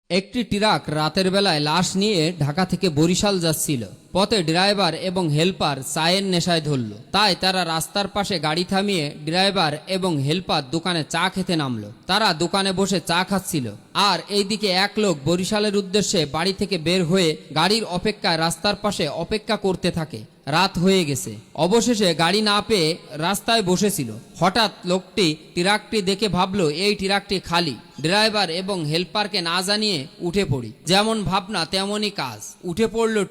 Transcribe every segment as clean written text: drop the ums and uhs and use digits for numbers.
একটি ট্রাক রাতের বেলায় লাশ নিয়ে ঢাকা থেকে বরিশাল যাচ্ছিল। পথে ড্রাইভার এবং হেলপার চায়ের নেশায় ধরল। তাই তারা রাস্তার পাশে গাড়ি থামিয়ে ড্রাইভার এবং হেলপার দোকানে চা খেতে নামলো। তারা দোকানে বসে চা খাচ্ছিল, আর এইদিকে এক লোক বরিশালের উদ্দেশ্যে বাড়ি থেকে বের হয়ে গাড়ির অপেক্ষায় রাস্তার পাশে অপেক্ষা করতে থাকে। রাত হয়ে গেছে। অবশেষে গাড়ি না পেয়ে রাস্তায় বসেছিল। হঠাৎ লোকটি ট্রাকটি দেখে ভাবলো এই ট্রাকটি খালি। ড্রাইভার এবং হেলপারকে না জানিয়ে উঠে পড়ি। যেমন ভাবনা তেমনই কাজ। উঠে পড়লো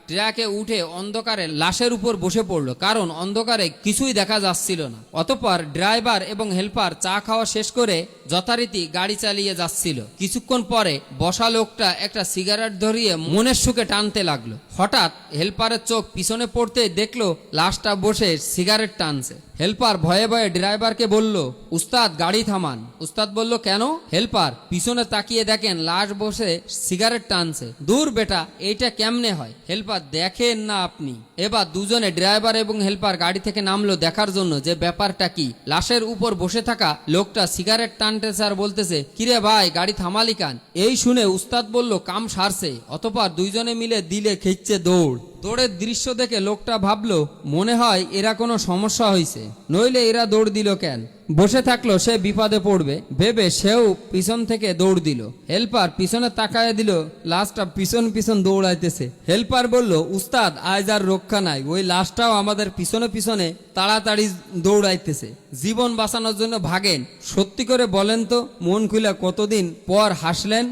ট্রাকে উঠে অন্ধকারে লাশের উপর বসে পড়লো, কারণ অন্ধকারে কিছুই দেখা যাচ্ছিল না। অতঃপর ড্রাইভার এবং হেলপার চা খাওয়া শেষ করে যথারীতি গাড়ি চালিয়ে যাচ্ছিল। কিছুক্ষণ পরে বসা লোকটা একটা সিগারেট ধরিয়ে মনের সুখে টানতে লাগলো। হঠাৎ হেলপারের চোখ পিছনে পড়তে দেখলো লাশটা বসে সিগারেট টানছে। হেলপার ভয়ে ভয়ে ড্রাইভারকে বলল, উস্তাদ গাড়ি থামান। উস্তাদ বলল, কেন? হেলপার পিছনে তাকিয়ে দেখেন লাশ বসে সিগারেট টানছে। দূর বেটা, এইটা কেমনে হয়? হেলপার, দেখেন না আপনি। এবার দুজনে ড্রাইভার এবং হেলপার গাড়ি থেকে নামলো দেখার জন্য যে ব্যাপারটা কি। লাশের উপর বসে থাকা লোকটা সিগারেট টানতেছে আর বলতেছে, কিরে ভাই, গাড়ি থামালি কান? এই শুনে উস্তাদ বলল, কাম সারছে। অতঃপর দুইজনে মিলে দিলে খেচ্ছে দৌড়। দৌড়ের দৃশ্য দেখে লোকটা ভাবলো, মনে হয় এরা কোনো সমস্যা হয়েছে, নইলে এরা দৌড় দিল কেন? বসে থাকলো সে বিপদে পড়বে ভেবে সেও পিছন থেকে দৌড় দিল। হেলপার পিছনে তাকায় দিল, লাশটা পিছন পিছন দৌড়াইতেছে। হেলপার বলল, উস্তাদ আজ আর রক্ষা নাই, ওই লাশটাও আমাদের পিছনে পিছনে তাড়াতাড়ি দৌড়াইতেছে। জীবন বাঁচানোর জন্য ভাগেন। সত্যি করে বলেন তো, মন খুলে কতদিন পর হাসলেন?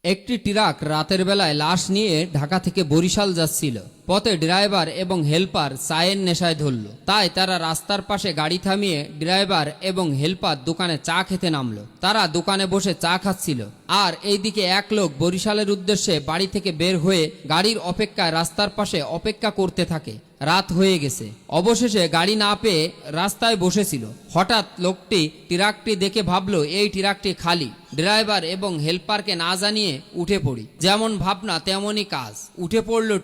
একটি ট্রাক রাতের বেলায় লাশ নিয়ে ঢাকা থেকে বরিশাল যাচ্ছিল। পথে ড্রাইভার এবং হেলপার চায়ের নেশায় ধরল। তাই তারা রাস্তার পাশে গাড়ি থামিয়ে ড্রাইভার এবং হেলপার দোকানে চা খেতে নামলো। তারা দোকানে বসে চা খাচ্ছিল, আর এইদিকে এক লোক বরিশালের উদ্দেশ্যে বাড়ি থেকে বের হয়ে গাড়ির অপেক্ষায় রাস্তার পাশে অপেক্ষা করতে থাকে। রাত হয়ে গেছে। অবশেষে গাড়ি না পেয়ে রাস্তায় বসেছিল। হঠাৎ লোকটি ট্রাকটি দেখে ভাবলো এই ট্রাকটি খালি। ড্রাইভার এবং হেলপারকে না জানিয়ে উঠে পড়ি। যেমন ভাবনা তেমনই কাজ। উঠে পড়লো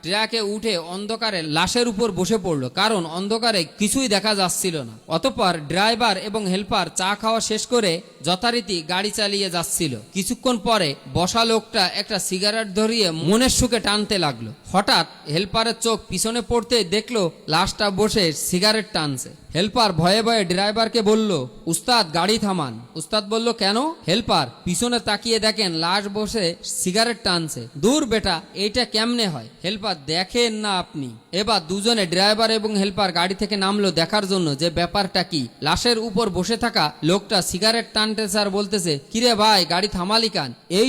ট্রাকে উঠে অন্ধকারে লাশের উপর বসে পড়লো, কারণ অন্ধকারে কিছুই দেখা যাচ্ছিল না। অতঃপর ড্রাইভার এবং হেলপার চা খাওয়া শেষ করে যথারীতি গাড়ি চালিয়ে যাচ্ছিল। কিছুক্ষণ পরে বসা লোকটা একটা সিগারেট ধরিয়ে মনের সুখে টানতে লাগলো। হঠাৎ হেলপারের চোখ পিছনে পড়তে দেখলো লাশটা বসে সিগারেট টানছে। হেলপার ভয়ে ভয়ে ড্রাইভারকে বলল, উস্তাদ গাড়ি থামান। উস্তাদ বলল, কেন? হেলপার পিছনে তাকিয়ে দেখেন লাশ বসে সিগারেট টানছে। দূর বেটা, এইটা কেমনে হয়? হেলপার, দেখেন না আপনি। এবার দুজনে ড্রাইভার এবং হেলপার গাড়ি থেকে নামলো দেখার জন্য যে ব্যাপারটা কি। লাশের উপর বসে থাকা লোকটা সিগারেট টানতেছে আর বলতেছে, কিরে ভাই, গাড়ি থামালি কান? এই